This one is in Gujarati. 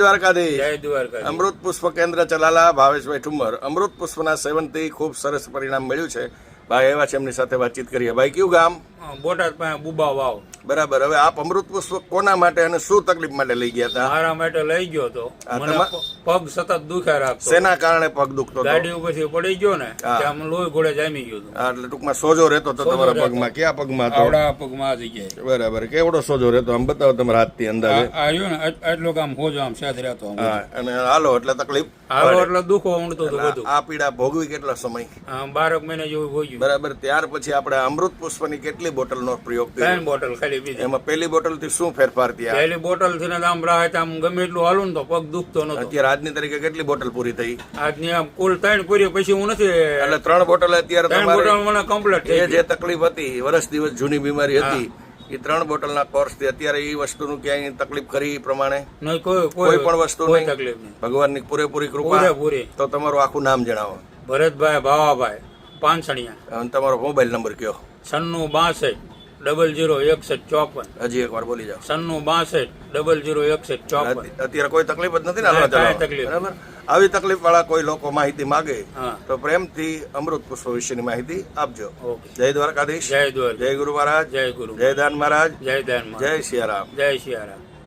દ્વારકાધીશ. જય દ્વારકા. અમૃત પુષ્પ કેન્દ્ર ચલાલા ભાવેશભાઈ ઠુમ્મર. અમૃત પુષ્પના સેવનથી ખૂબ સરસ પરિણામ મળ્યું છે. ભાઈ એવા છે, એમની સાથે વાતચીત કરીએ. ભાઈ કયું ગામ? બોટાદ પાસે બુબા વાવ. બરાબર. હવે આપ અમૃત પુષ્પ કોના માટે અને શું તકલીફ માટે લઈ ગયા હતા? મારા માટે લઈ ગયો તો મને પગ સતત દુખ્યા રાખતો. શેના કારણે પગ દુખતો હતો? ગાડી ઉપરથી પડી ગયો ને ત્યાં લોહી ઘોડે જામી ગયું હતું. એટલે ટૂંકમાં સોજો રહેતો હતો તમારા પગમાં. કયા પગમાં હતો? આવડા પગમાં આ જગ્યાએ. બરાબર. કેવડો સોજો રહેતો આમ બતાવો તમારા હાથથી અંદાજે. આવ્યો ને આટલો કામ હોજો આમ સાથ રહેતો. અને હાલો એટલે તકલીફ હાલો એટલે દુખો ઊંડતો હતું બધું. આ પીડા ભોગવી કેટલો સમય? 12 મહિના જેવું ભોગ્યું. બરાબર. ત્યાર પછી આપણે અમૃત પુષ્પની કેટલી બોટલનો પ્રયોગ કર્યો? 3 બોટલ ખાલી પીધી. એમાં પહેલી બોટલ થી શું ફેરફાર થયા? પહેલી બોટલ થી ને આમ રાહત આમ ગમે એટલું હાલું ને તો પગ દુખતો નતો. અત્યારે આજની તારીખે કેટલી બોટલ પૂરી થઈ? આજની આમ કુલ 3 પૂરી પછી હું નથી. એટલે 3 બોટલ અત્યારે 3 બોટલ મને કમ્પ્લીટ થઈ. જે તકલીફ હતી, વર્ષ દિવસ જૂની બીમારી હતી, એ 3 બોટલના કોર્સ થી અત્યારે એ વસ્તુનું ક્યાંય તકલીફ કરી પ્રમાણે નહીં, કોઈ પણ વસ્તુ કોઈ નહીં. તકલીફ નહીં. ભગવાનની પૂરેપૂરી કૃપા. પૂરેપૂરી. તો તમારું આખું નામ જણાવો. ભરતભાઈ ભાવાભાઈ પાંસણિયા. અને તમારો મોબાઈલ નંબર કયો? 96 00 6154. હજી એકવાર બોલી જાઓ. 96 00 6154. અત્યારે કોઈ તકલીફ જ નથી ને? કાંઈ હાલવા ચાલવા. તકલીફ. બરાબર. આવી તકલીફ વાળા કોઈ લોકો માહિતી માંગે હા. તો પ્રેમથી અમૃત પુષ્પ વિશેની માહિતી આપજો. ઓકે. જય દ્વારકાધીશ. જય દ્વારકા. જય ગુરુ મહારાજ. જય ગુરુ. જય દાન મહારાજ. જય દાન. જય સિયારામ. જય સિયારામ.